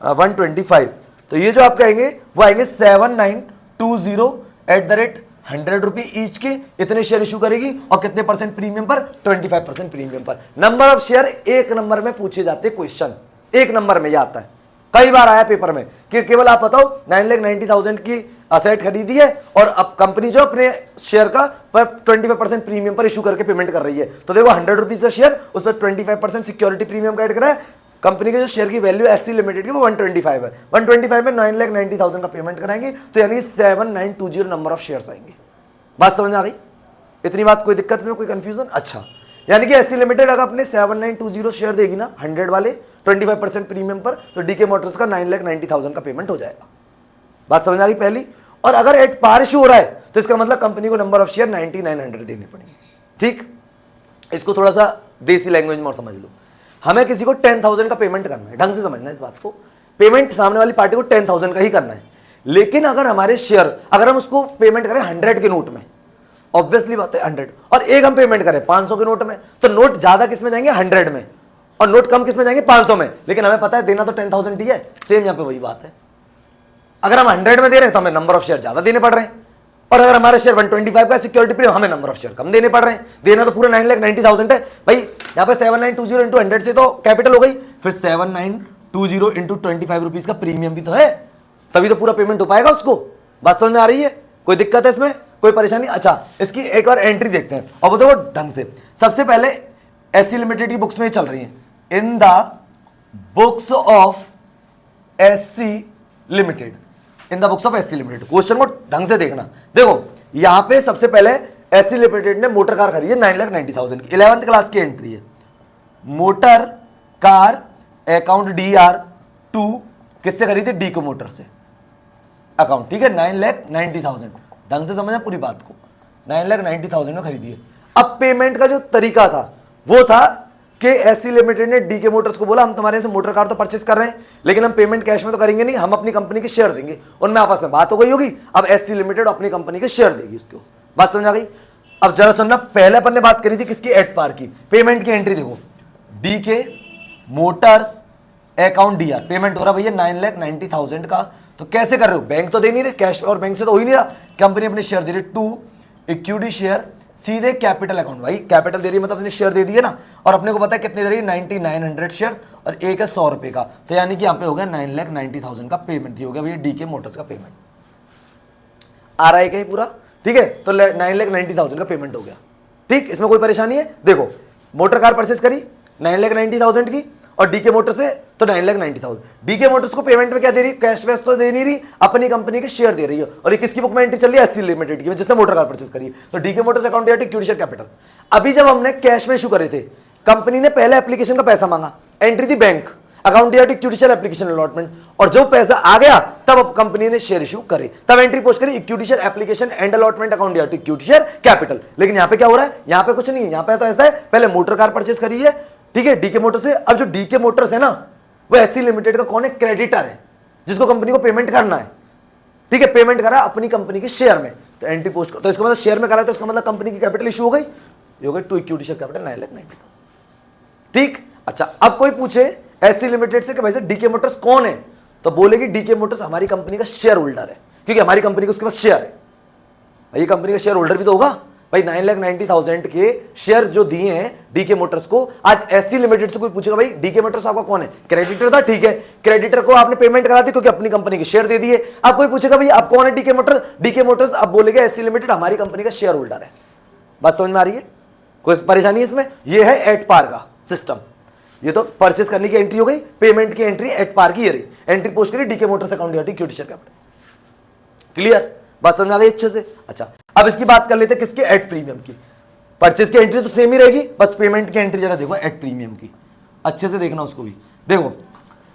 125। तो ये जो आपके आएंगे वो आएंगे 7920 at the rate 100 rupee each के। इतने शेयर इशू करेगी और कितने परसेंट प्रीमियम पर, 25% प्रीमियम पर। नंबर ऑफ शेयर एक नंबर में पूछे जाते क्वेश्चन, एक नंबर में ये आता है, कई बार आया पेपर में कि केवल आप बताओ 9,90,000 की असेट खरीदी है और अब कंपनी जो अपने शेयर का पर 25% प्रीमियम पर इशू करके पेमेंट कर रही है। तो देखो 100 रुपीज का शेयर, उस पर 25% सिक्योरिटी प्रीमियम का ऐड करा है। कंपनी के जो शेयर की वैल्यू एससी लिमिटेड की वो 125 है, 125 में 9,90,000 का पेमेंट कराएंगे, तो यानी 7920 नंबर ऑफ शेयर्स आएंगे। बात समझ आ गई। इतनी बात, कोई दिक्कत इसमें, कोई कंफ्यूजन। अच्छा, यानी कि एससी लिमिटेड अगर अपने 7920 शेयर देगी ना 100 वाले 25% प्रीमियम पर, तो डीके मोटर्स का 9,90,000 का पेमेंट हो जाएगा। बात समझ आ गई पहली। और अगर एट पार इशू हो रहा है तो इसका मतलब कंपनी को नंबर ऑफ शेयर 9,900 देने पड़ेंगे, ठीक। इसको थोड़ा सा देसी लैंग्वेज में और समझ लो। हमें किसी को 10,000 का पेमेंट करना है, ढंग से समझना है इस बात को। पेमेंट सामने वाली पार्टी को 10,000 का ही करना है, लेकिन अगर हमारे शेयर, अगर हम उसको पेमेंट करें 100 के नोट में, ऑब्वियसली बात है 100, और एक हम पेमेंट करें 500 के नोट में, तो नोट ज्यादा किस में जाएंगे, 100 में, और नोट कम किस में जाएंगे, 500 में। लेकिन हमें पता है देना तो 10,000 ही है। सेम यहां पे वही बात है। अगर हम 100 में दे रहे हैं तो हमें नंबर ऑफ शेयर ज्यादा देने पड़ रहे हैं, और अगर हमारे शेयर 125 का सिक्योरिटी प्रीमियम, हमें नंबर ऑफ शेयर कम देने पड़ रहे हैं। देना तो पूरा 9,90,000 है भाई। यहाँ पे 7920 इंटू 100 से तो कैपिटल हो गई, फिर 7920 इंटू 25 रुपीज का प्रीमियम भी तो है, तभी तो पूरा पेमेंट हो पाएगा उसको। बात समझ में आ रही है, कोई दिक्कत है इसमें, कोई परेशानी। अच्छा, इसकी एक और एंट्री देखते हैं, और वो देखो ढंग से। सबसे पहले एससी लिमिटेड की बुक्स में चल रही है, इन the books of SC limited, in the books of SC limited. Question को ढंग से देखना। देखो यहां पे सबसे पहले एससी लिमिटेड ने मोटर कार खरीदी 9,90,000 की, 11th क्लास की एंट्री है। मोटर कार अकाउंट DR2 किससे खरीदी? डीके मोटर से अकाउंट, ठीक है। 9,90,000, ढंग से समझना पूरी बात को, 9,90,000 में खरीदी है। अब पेमेंट का जो तरीका था वो था कि एससी लिमिटेड ने डीके मोटर्स को बोला हम तुम्हारे से मोटर कार तो परचेस कर रहे हैं, लेकिन हम पेमेंट कैश में तो करेंगे नहीं, हम अपनी कंपनी के शेयर देंगे। उनमें आपस में बात हो गई होगी, अब एससी लिमिटेड अपनी कंपनी के शेयर देगी उसको। बात समझ आ गई? अब जरा सुनना, पहले अपन ने बात करी थी किसकी? एट पार की। पेमेंट की एंट्री देखो, DK motors account DR, payment हो रहा भैया 9,90,000 का। तो कैसे कर रहे हो? बैंक तो दे नहीं रहे कैश, और बैंक से तो हो ही नहीं रहा, कंपनी अपने शेयर दे रही। टू इक्विटी शेयर सीधे कैपिटल अकाउंट, भाई कैपिटल दे रही है मतलब अपने शेयर दे दिए ना, और अपने को पता है कितने दे रही है? 9,900 शेयर, और एक है 100 रुपए का। तो यानी कि यहाँ पे हो गया 9,90,000 का पेमेंट, ये हो गया भैया डीके मोटर्स का पेमेंट। आ रहा है क्या पूरा? ठीक है, तो 9,90,000 का पेमेंट हो गया। ठीक, इसमें कोई परेशानी है? देखो मोटर कार परचेस करी 9,90,000 की, और डीके मोटर्स से तो 9,90,000। डीके मोटर्स को पेमेंट में क्या दे रही? कैश वैश तो दे नहीं रही, अपनी कंपनी के शेयर दे रही है। और ये किसकी बुक में एंट्री चल रही है? एससी लिमिटेड की, जिसने मोटर कार परचेस करी है। तो DK motors account equity share capital. अभी जब हमने कैश में इशू करे थे, कंपनी ने पहले एप्लीकेशन का पैसा मांगा, एंट्री थी bank account equity share application allotment, और जब पैसा आ गया तब अब कंपनी ने शेयर इशू करे, तब एंट्री पोस्ट करी equity share application and allotment account equity share capital. लेकिन यहाँ पे क्या हो रहा है? यहाँ पे कुछ नहीं है, यहाँ पे तो ऐसा है पहले मोटर कार परचेस करी है, ठीक है, डीके मोटर से। अब जो डीके मोटर्स है ना, वो एससी लिमिटेड का कौन है? क्रेडिटर है, जिसको कंपनी को पेमेंट करना है, ठीक है। पेमेंट करा अपनी कंपनी के शेयर में, तो एंट्री पोस्ट, तो इसका मतलब शेयर में करा, तो इसका मतलब कंपनी की कैपिटल इशू हो गई, ये हो गई टू इक्विटी शेयर कैपिटल 9,90,000। ठीक, अच्छा अब कोई पूछे एससी लिमिटेड से कि भाई डीके मोटर्स कौन है, तो बोलेगी डीके मोटर्स हमारी कंपनी का शेयर होल्डर है, क्योंकि हमारी कंपनी का उसके पास शेयर है। ये कंपनी का शेयर होल्डर भी तो होगा भाई। 9,90,000 के शेयर जो दिए हैं डीके मोटर्स को, आज एससी लिमिटेड से कोई पूछेगा भाई डीके मोटर्स आपका कौन है? क्रेडिटर था, ठीक है, क्रेडिटर को आपने पेमेंट करा दी क्योंकि अपनी कंपनी के शेयर दे दिए। अब कोई पूछेगा भाई आप कौन है? DK Motors. डीके मोटर्स अब बोलेगा एससी लिमिटेड हमारी कंपनी का शेयर होल्डर है। बात समझ में आ रही है? कोई परेशानी है इसमें? ये है एट पार का सिस्टम। ये तो परचेस करने की एंट्री हो गई, पेमेंट की एंट्री एट पार की, ये रही एंट्री पोस्ट करी DK motors account equity share capital. Clear? बात समझ आ गई अच्छे से? अच्छा अब इसकी बात कर लेते हैं किसके? एट प्रीमियम की। परचेस की एंट्री तो सेम ही रहेगी, बस पेमेंट की एंट्री जरा देखो एट प्रीमियम की, अच्छे से देखना उसको भी। देखो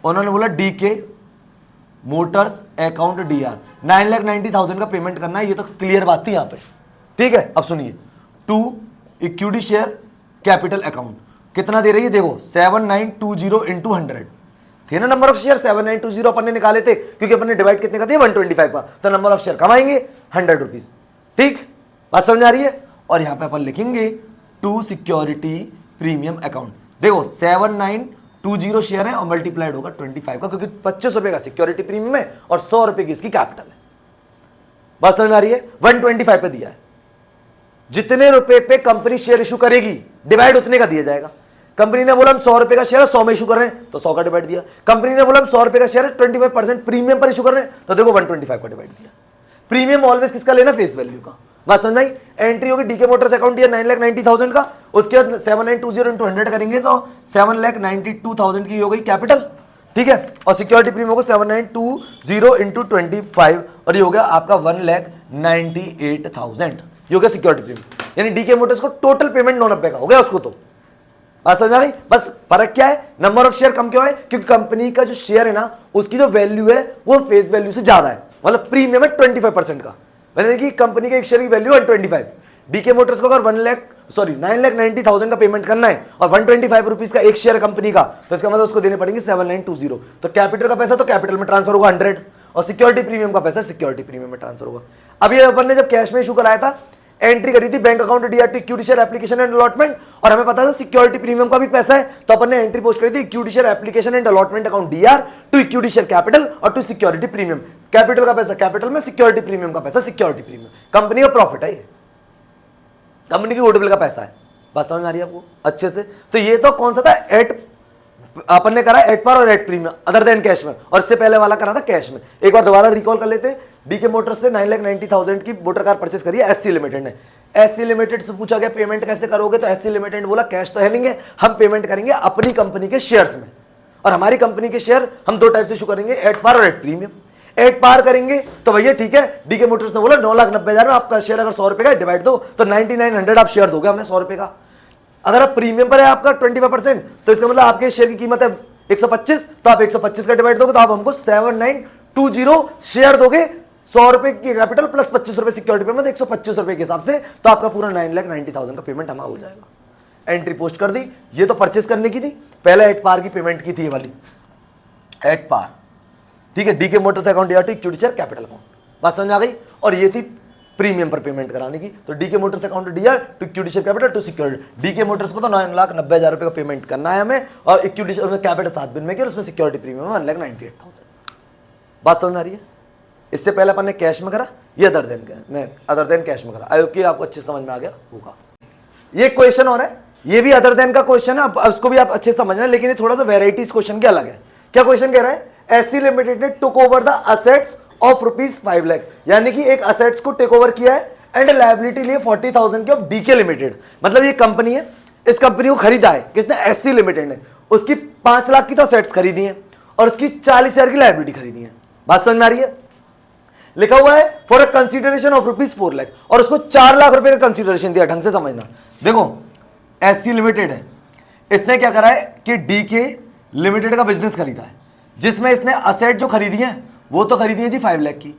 उन्होंने बोला डीके मोटर्स अकाउंट DR 9,90,000 का पेमेंट करना है, ये तो क्लियर बात थी यहां पे, ठीक है। अब सुनिए, to equity share capital account कितना दे रही है? देखो 7,920 इंटू 100 थे ना नंबर ऑफ शेयर, 7,920 अपन ने निकाले थे, क्योंकि अपन ने डिवाइड कितने का दिया? 125 का, तो नंबर ऑफ शेयर कमाएंगे 100 रुपीज। ठीक, बात समझ आ रही है? और यहां पे अपन लिखेंगे टू सिक्योरिटी प्रीमियम अकाउंट। देखो 7,920 शेयर है और मल्टीप्लाइड होगा 25 का, क्योंकि 25 रुपए का सिक्योरिटी प्रीमियम है और 100 रुपए की इसकी कैपिटल है। बात समझ में आ रही है? 125 पे दिया है, जितने रुपए पे कंपनी शेयर इशू करेगी डिवाइड उतने का दिया जाएगा। कंपनी ने बोला हम 100 रुपए का शेयर 100 में इशू कर रहे हैं, तो 100 का डिवाइड दिया। कंपनी ने बोला हम 100 रुपए का शेयर 25% प्रीमियम पर इशू कर रहे हैं, तो देखो 125 का डिवाइड दिया। प्रीमियम ऑलवेज किसका लेना? फेस वैल्यू का। बात समझ आई? एंट्री होगी डीके मोटर्स अकाउंट 9,90,000 का, उसके बाद 7,920 इंटू 100 करेंगे तो 7,92,000 की हो गई कैपिटल, ठीक है। और सिक्योरिटी प्रीमियम होगा 7,920 इंटू 25, और ये हो गया आपका 1,98,000, ये हो गया सिक्योरिटी प्रीमियम। यानी डीके मोटर्स को टोटल पेमेंट 990 का हो गया उसको। तो बात समझ आ गई? बस फर्क क्या है? नंबर ऑफ शेयर कम क्यों है? क्योंकि कंपनी का जो शेयर है ना, उसकी जो वैल्यू है वो फेस वैल्यू से ज्यादा है, मतलब प्रीमियम है 25% का, यानी कि कंपनी के एक शेयर की वैल्यू 125। डीके मोटर्स को अगर 9,90,000 का पेमेंट करना है और 125 रुपीज का एक शेयर कंपनी का, तो इसका मतलब उसको देने पड़ेंगे 7,920। तो कैपिटल का पैसा तो कैपिटल में ट्रांसफर होगा 100, और सिक्योरिटी प्रीमियम का पैसा सिक्योरिटी प्रीमियम में ट्रांसफर होगा। अब ये अपन ने जब कैश में इशू कराया था, एंट्री करी थी bank account DR equity share application and allotment, और हमें पता था सिक्योरिटी प्रीमियम का भी पैसा है, तो अपन ने एंट्री पोस्ट करी थी equity share application and allotment account DR to equity share capital और टू सिक्योरिटी प्रीमियम। कैपिटल का पैसा कैपिटल में, सिक्योरिटी प्रीमियम का पैसा सिक्योरिटी प्रीमियम। कंपनी का प्रॉफिट है, कंपनी की गुडविल का पैसा है। बात समझ आ रही है आपको अच्छे से? तो ये तो कौन सा था? एट अपन ने करा एट पार और at premium other than cash में, और इससे पहले वाला करा था कैश में। एक बार दोबारा रिकॉल कर लेते हैं। डीके मोटर्स से 9,90,000 की मोटर कार परचेस करी है एससी लिमिटेड ने। एससी लिमिटेड से पूछा गया पेमेंट कैसे करोगे, तो एससी लिमिटेड ने बोला कैश तो है नहीं है, हम पेमेंट करेंगे अपनी कंपनी के शेयर्स में। और हमारी कंपनी के शेयर हम दो टाइप से इशू करेंगे, एट पार और एट प्रीमियम। एट पार करेंगे तो भैया ठीक है, डीके मोटर्स ने बोला 9,90,000 में आपका शेयर अगर 100 रुपए का डिवाइड दो तो 9900 आप शेयर दोगे हमें 100 रुपए का। अगर आप प्रीमियम पर है आपका 25%, तो इसका मतलब आपके शेयर की कीमत है 125, तो आप 125 का डिवाइड दोगे तो आप हमको 7920 शेयर दोगे 100 रुपए की कैपिटल प्लस 25 रुपए सिक्योरिटी पेमेंट, 125 रुपए के हिसाब से, तो आपका पूरा 9,90,000 का पेमेंट हमारा हो जाएगा। एंट्री पोस्ट कर दी। ये तो परचेस करने की थी, पहले एट पार की पेमेंट की थी ये वाली एट पार, ठीक है, डीके मोटर्स अकाउंट या to equity share capital account, बात समझ में आ गई। और ये थी प्रीमियम पर पेमेंट कराने की, तो DK motors account DR to equity share capital to security. DK motors को तो 9,90,000 रुपए का पेमेंट करना है हमें, और इक्विटी शेयर में कैपिटल 7 दिन में किया, उसमें सिक्योरिटी प्रीमियम 1,98,000। बात समझ आ रही है। इससे पहले अपन ने कैश में करा, ये अदर देन कैश में करा। आई होप कि आपको अच्छे समझ में आ गया होगा। ये क्वेश्चन और है, ये भी अदर देन का क्वेश्चन है, अब उसको भी आप अच्छे समझना, लेकिन ये थोड़ा सा वेराइटीज क्वेश्चन के अलग है। क्या क्वेश्चन कह रहा है, एससी लिमिटेड ने took over the assets of ₹5 lakh, यानी कि एक असेट्स को टेक ओवर किया है एंड लायबिलिटी लिए 40,000 की ऑफ डीके लिमिटेड। मतलब ये कंपनी है, इस कंपनी को खरीदा है किसने, एससी लिमिटेड ने। उसकी 5 लाख की तो असेट्स खरीदी है और उसकी 40,000 की लायबिलिटी खरीदी है। बात समझ में आ रही है। लिखा हुआ है for a consideration of ₹4 lakh, और उसको 4 लाख रुपए का कंसीडरेशन दिया। ढंग से समझना, देखो एससी लिमिटेड है, इसने क्या करा है कि डीके लिमिटेड का बिजनेस खरीदा है, जिसमें इसने असेट जो खरीदी है वो तो खरीदी है जी 5 लाख की,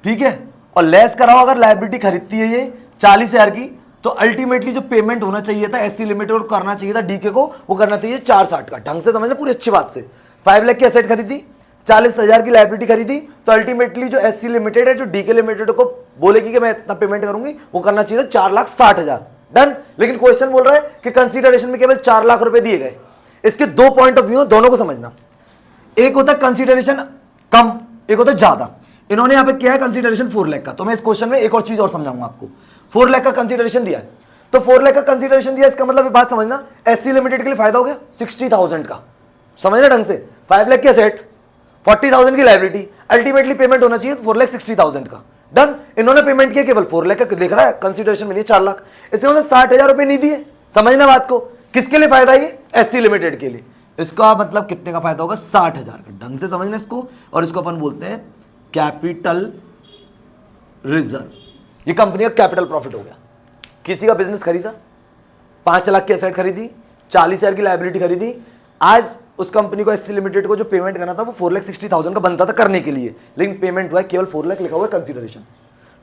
ठीक है, और लेस कराओ अगर लायबिलिटी खरीदती है ये 40,000 की, तो अल्टीमेटली जो पेमेंट होना चाहिए था एससी लिमिटेड को करना चाहिए था डीके को, वो करना चाहिए 460 का। ढंग से समझना पूरी अच्छी बात से। 5 लाख की असेट खरीदी, 40,000 की लायबिलिटी खरीदी, तो अल्टीमेटली जो एससी लिमिटेड है, जो डीके लिमिटेड को बोलेगी कि मैं इतना पेमेंट करूंगी, वो करना चाहिए 4,60,000। डन। लेकिन क्वेश्चन बोल रहा है कि कंसीडरेशन में केवल 4 लाख रुपए दिए गए। इसके दो पॉइंट ऑफ व्यू है, दोनों को समझना। एक होता है कंसीडरेशन कम, एक होता है ज्यादा। इन्होंने यहां पे किया है कंसीडरेशन 4 लाख का, तो मैं इस क्वेश्चन में एक और चीज और समझाऊंगा आपको। 4 लाख का कंसीडरेशन दिया है, तो 4 लाख का कंसीडरेशन दिया, इसका मतलब बात समझना, एससी लिमिटेड के लिए फायदा हो गया 60,000 का। समझना ढंग से, 5 लाख की असेट, 40,000 की लायबिलिटी, अल्टीमेटली पेमेंट होना चाहिए 4,60,000 का। डन। इन्होंने पेमेंट किया केवल 4 लाख का, देख रहा है कंसीडरेशन में नहीं 4 लाख, इसलिए उन्होंने 60,000 रुपए नहीं दिए। समझना बात को, किसके लिए फायदा ये, एससी लिमिटेड के लिए। इसका मतलब कितने का फायदा होगा, 60,000 का। ढंग से समझना इसको, और इसको अपन बोलते हैं कैपिटल रिजर्व। ये कंपनी का कैपिटल प्रॉफिट हो गया। किसी का बिजनेस खरीदा, 5 लाख की एसेट खरीदी, 40,000 की लायबिलिटी खरीदी, आज उस कंपनी को एससी लिमिटेड को जो पेमेंट करना था वो 4,60,000 का बनता था करने के लिए, लेकिन पेमेंट हुआ है केवल 4 लाख, लिखा हुआ है कंसीडरेशन।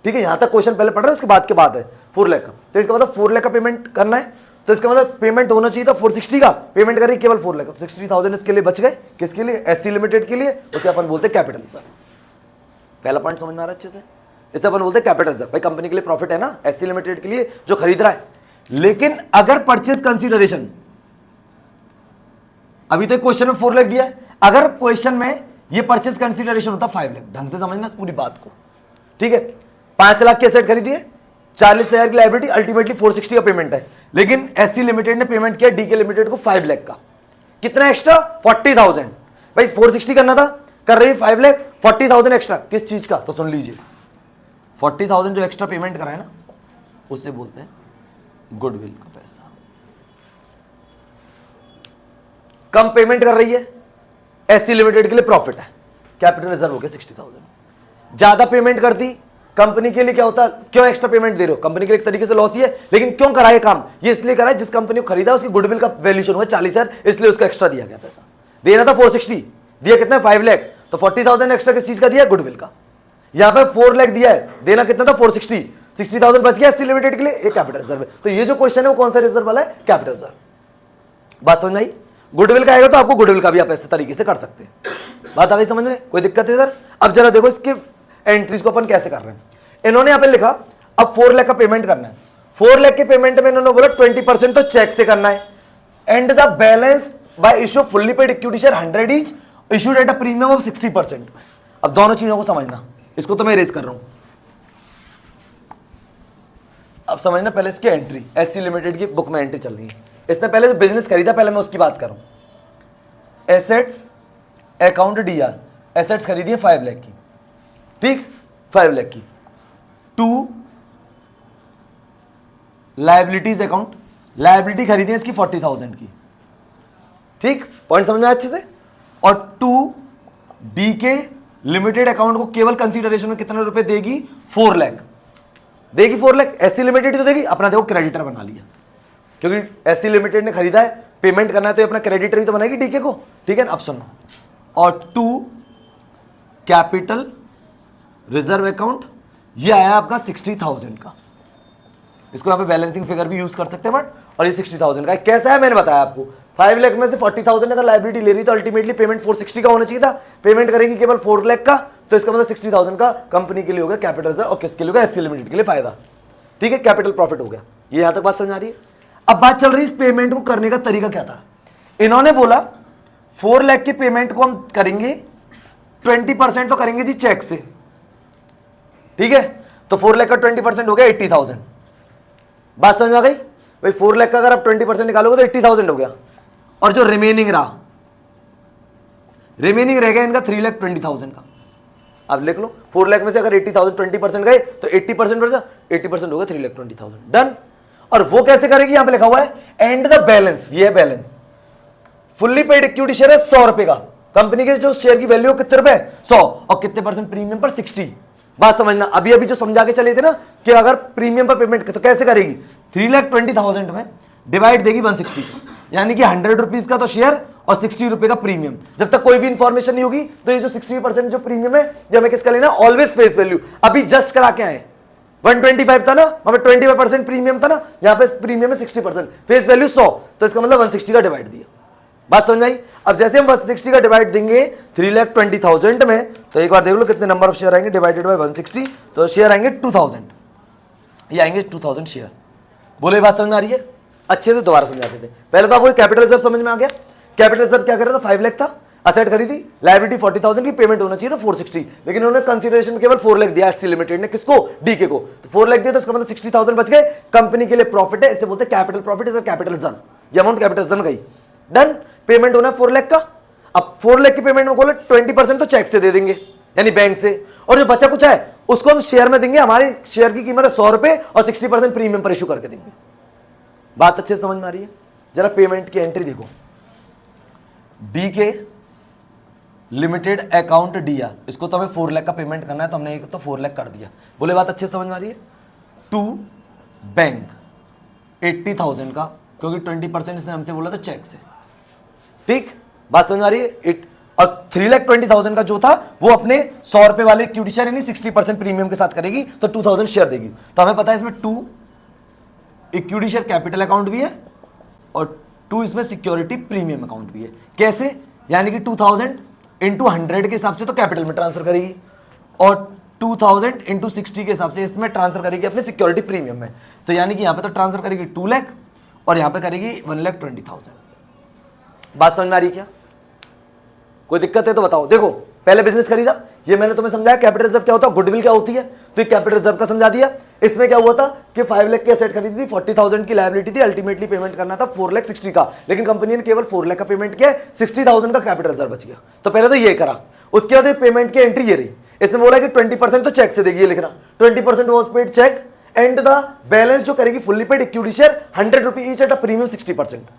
ठीक है, यहां तक क्वेश्चन पहले पढ़ रहे हैं, उसके बाद के बाद है 4 लाख का, तो इसका मतलब 4 लाख का पेमेंट करना है, तो इसका मतलब पेमेंट होना चाहिए था 460 का, पेमेंट करें केवल 4 लाख, तो 60,000 इसके लिए बच गए। किसके लिए, एससी लिमिटेड के लिए। उसे अपन बोलते हैं कैपिटल रिजर्व। पहला पॉइंट समझ में आ रहा है अच्छे से। इसे अपन बोलते हैं कैपिटल रिजर्व। भाई कंपनी के लिए प्रॉफिट है ना, एससी लिमिटेड के लिए जो खरीद रहा है। लेकिन अगर परचेज कंसीडरेशन, अभी तो क्वेश्चन में 4 लाख दिया है, अगर क्वेश्चन में ये परचेज कंसीडरेशन होता 5 लाख, ढंग से समझना पूरी बात को, ठीक है। 5 लाख के एसेट खरीदी है, 40,000 की लायबिलिटी, अल्टीमेटली 460 का पेमेंट है, लेकिन एससी लिमिटेड ने पेमेंट किया डीके लिमिटेड को 5 लाख का। कितना एक्स्ट्रा, 40,000। भाई 460 करना था, कर रही है 5 लाख, 40,000 एक्स्ट्रा। किस चीज का, तो सुन लीजिए, 40,000 जो एक्स्ट्रा पेमेंट करा है ना, उससे बोलते हैं गुडविल का पैसा। कम पेमेंट कर रही है, एससी लिमिटेड के लिए प्रॉफिट है, कैपिटल रिजर्व हो गया 60,000। ज्यादा पेमेंट करती कंपनी के लिए क्या होता, क्यों एक्स्ट्रा पेमेंट दे रहे हो, कंपनी के लिए एक तरीके से लॉस ही है, लेकिन क्यों कराए काम, ये इसलिए कराए जिस कंपनी को खरीदा उसकी गुडविल का वैल्यूएशन हुआ 40,000, इसलिए उसको एक्स्ट्रा दिया गया पैसा। देना था 460, दिया कितना, 5 लाख, तो 40,000 एक्स्ट्रा किस चीज का दिया, गुडविल का। यहां पे 4 लाख दिया है, देना कितना था 460, 60,000 बच गया एससी लिमिटेड के लिए, एक कैपिटल रिजर्व है। तो ये जो क्वेश्चन है वो कौन सा रिजर्व वाला है, कैपिटल रिजर्व। बात समझ आई। गुडविल का आएगा तो आपको गुडविल का भी आप ऐसे तरीके से कर सकते हैं। बात आ गई समझ में, कोई दिक्कत है सर। अब जरा देखो इसके एंट्रीज को अपन कैसे कर रहे हैं। इन्होंने यहां पे लिखा अब 4 लाख का पेमेंट करना है, 4 लाख के पेमेंट में इन्होंने बोला 20% तो चेक से करना है, and the balance bye issue fully paid equity share 100 each, issued at a premium of 60%। अब दोनों चीजों को समझना, इसको तो मैं इरेज कर रहा हूं। अब समझना पहले इसकी एंट्री, एससी लिमिटेड की बुक में एंट्री चल रही है। इसने पहले जो बिजनेस खरीदा, पहले मैं उसकी बात करूं। एसेट्स अकाउंट डीआर, एसेट्स खरीदी है 5 लाख की, ठीक, 5 लाख की, टू लायबिलिटीज अकाउंट, लायबिलिटी खरीदी है इसकी 40,000 की, ठीक, पॉइंट समझ में आया अच्छे से। और 2B के लिमिटेड अकाउंट को केवल कंसीडरेशन में कितने रुपए देगी? 4 लाख देगी। 4 लाख एससी लिमिटेड तो देगी, अपना देखो क्रेडिटर बना लिया, क्योंकि एससी लिमिटेड ने खरीदा है, पेमेंट करना है तो अपना क्रेडिटर ही तो बनाएगी डीके को, ठीक है ना। अब सुनो, और 2 कैपिटल रिजर्व अकाउंट, ये आया आपका 60,000 का, इसको यहां पे बैलेंसिंग फिगर भी यूज कर सकते हैं बट, और ये 60,000 का कैसा है मैंने बताया आपको। 5 लाख में से 40,000 अगर लाइबिलिटी ले रही तो अल्टीमेटली पेमेंट 460 का होना चाहिए था, पेमेंट करेगी केवल 4 लाख का, तो इसका मतलब 60,000 का कंपनी के लिए हो गया कैपिटल रिजर्व, और किसके लिए होगा? एससी लिमिटेड के लिए फायदा, ठीक है, कैपिटल प्रॉफिट हो गया। ये यहां तक बात समझ आ रही है। अब बात चल रही है इस पेमेंट को करने का तरीका क्या था। इन्होंने बोला 4 लाख की पेमेंट को हम करेंगे 20% तो करेंगे जी चेक से, ठीक है, तो 4 लाख का 20% हो गया 80,000। बात समझ में आ गई भाई? 4 लाख का अगर आप 20% निकालोगे तो 80,000 हो गया, और जो रिमेनिंग रह गया इनका 3,20,000 का। अब लिख लो 4 लाख में से अगर 80,000 20% गए तो 80% बचा, 80% हो गया 3,20,000, डन। और वो कैसे करेगी? यहां पे लिखा हुआ है एंड द बैलेंस, ये है balance. Fully paid equity share है 100 रुपए का, कंपनी के जो शेयर की वैल्यू कितने रुपए? 100, और कितने परसेंट प्रीमियम पर? 60। बात समझना, अभी अभी जो समझा के चले थे ना कि अगर प्रीमियम पर पेमेंट तो कैसे करेगी? 3,20,000 में डिवाइड देगी 160, यानी कि 100 रुपीज का तो शेयर और 60 रुपए का प्रीमियम। जब तक कोई भी इंफॉर्मेशन नहीं होगी तो ये जो 60% जो प्रीमियम है ये हमें किसका लेना? Always face value. अभी जस्ट करा के आए, 125 था ना, वहां पे 25% प्रीमियम था ना, यहां पे प्रीमियम है 60%, फेस वैल्यू 100, तो इसका मतलब 160 का डिवाइड दिया। बात समझ में आई? अब जैसे हम 160 का डिवाइड देंगे 3,20,000 में, तो एक बार देख लो कितने नंबर ऑफ शेयर आएंगे डिवाइडेड बाय 160, तो शेयर आएंगे 2000, ये आएंगे 2000 शेयर। बोले बात समझ में आ रही है? अच्छे से दोबारा समझाते थे। पहले तो आपको कैपिटल रिजर्व समझ में आ गया। कैपिटल रिजर्व क्या कर रहा था? 5 लाख था, असेट खरीदी, लायबिलिटी 40,000 की, पेमेंट होना चाहिए था 460, लेकिन उन्होंने कंसीडरेशन केवल 4 लाख दिया एससी लिमिटेड ने, किसको? डीके को। तो 4 लाख दिया तो इसका मतलब 60,000 बच गए, कंपनी के लिए प्रॉफिट है, इसे बोलते हैं capital profit, is capital reserve. ये अमाउंट कैपिटल रिजर्व गई, डन। पेमेंट होना 4 लाख का। अब 4 लाख की पेमेंट में बोले 20% तो चेक से दे देंगे, यानी बैंक से, और जो बचा कुछ है उसको हम शेयर में देंगे। हमारी शेयर की कीमत है 100 रुपए और 60% प्रीमियम पर इशू करके देंगे। बात अच्छे से समझ में आ रही है? जरा पेमेंट की एंट्री देखो, डी के लिमिटेड अकाउंट दिया, इसको तो हमें 4 लाख का पेमेंट करना है, तो हमने एक तो 4 लाख कर दिया। बोले बात अच्छे से समझ में आ रही है? टू बैंक 80,000 का, क्योंकि 20% इसने हमसे बोला था चेक से, ठीक। बात समझ आ रही है? और 3,20,000 का जो था वो अपने 100 रुपए वाले इक्विटी शेयर यानी 60% प्रीमियम के साथ करेगी, तो 2,000 शेयर देगी। तो हमें पता है इसमें 2 इक्विटी शेयर कैपिटल अकाउंट भी है और 2 इसमें सिक्योरिटी प्रीमियम अकाउंट भी है। कैसे? यानी कि 2,000 इंटू 100 के हिसाब से तो कैपिटल में ट्रांसफर करेगी, और 2,000 इंटू 60 के हिसाब से इसमें ट्रांसफर करेगी अपने सिक्योरिटी प्रीमियम में। तो यानी कि यहां पे तो ट्रांसफर करेगी 2 लाख और यहां पे करेगी 1,20,000। बात समझ में आ रही क्या? कोई दिक्कत है तो बताओ। देखो पहले बिजनेस खरीदा, ये मैंने तुम्हें समझाया कैपिटल रिजर्व क्या होता है, गुडविल क्या होती है, तो ये कैपिटल रिजर्व का समझा दिया। इसमें क्या हुआ था कि 5 लाख की एसेट खरीदी थी, 40,000 की लायबिलिटी थी, अल्टीमेटली पेमेंट करना था 4,60,000 का, लेकिन कंपनी ने केवल 4 लाख का पेमेंट किया, 60,000 का कैपिटल रिजर्व बच गया। तो पहले तो ये करा, उसके बाद पेमेंट की एंट्री ये रही। इसमें बोला कि 20% तो चेक से देगी, ये लिखना 20% was paid cheque and the balance जो करेगी fully paid equity share 100 rupees each at a premium 60%।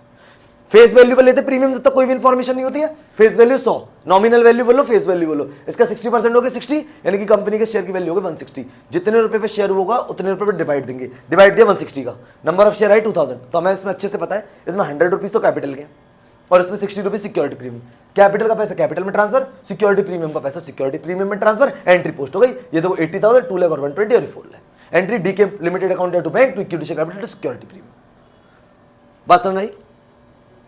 Face value पर लेते प्रीमियम, जब तक कोई भी इंफॉर्मेशन नहीं होती है। फेस वैल्यू 100, नॉमिनल वैल्यू बोलो, फेस वैल्यू बोलो, इसका 60% हो गया 60, यानी कि कंपनी के शेयर की वैल्यू होगी 160। जितने रुपए पे शेयर होगा उतने रुपए पे डिवाइड देंगे, डिवाइड दिया 160 का, नंबर ऑफ शेयर है 2000। तो हमें इसमें अच्छे से पता है इसमें 100 रुपीज तो कैपिटल के और इसमें 60 रुपीज सिक्योरिटी प्रीमियम। कैपिटल का पैसा कैपिटल में ट्रांसफर, सिक्योरिटी प्रीमियम का पैसा सिक्योरिटी प्रीमियम में ट्रांसफर। एंट्री पोस्ट हो गई, ये देखो 80,000, 2 लाख और 120 और 4 lakh. Entry DK limited account to bank to equity share capital to security premium. बात समझ आई?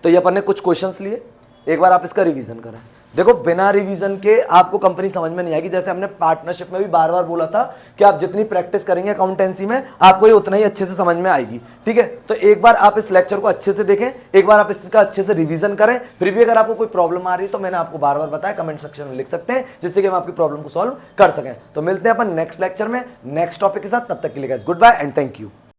तो ये अपन ने कुछ क्वेश्चंस लिए, एक बार आप इसका रिवीजन करें। देखो बिना रिवीजन के आपको कंपनी समझ में नहीं आएगी। जैसे हमने पार्टनरशिप में भी बार बार बोला था कि आप जितनी प्रैक्टिस करेंगे अकाउंटेंसी में आपको ये उतना ही अच्छे से समझ में आएगी, ठीक है। तो एक बार आप इस लेक्चर को अच्छे से देखें, एक बार आप इसका अच्छे से रिवीजन करें। फिर भी अगर आपको कोई प्रॉब्लम आ रही है तो मैंने आपको बार बार बताया, कमेंट सेक्शन में लिख सकते हैं, जिससे कि हम आपकी प्रॉब्लम को सॉल्व कर सकें। तो मिलते हैं अपन नेक्स्ट लेक्चर में नेक्स्ट टॉपिक के साथ, तब तक के लिए guys good bye and thank you.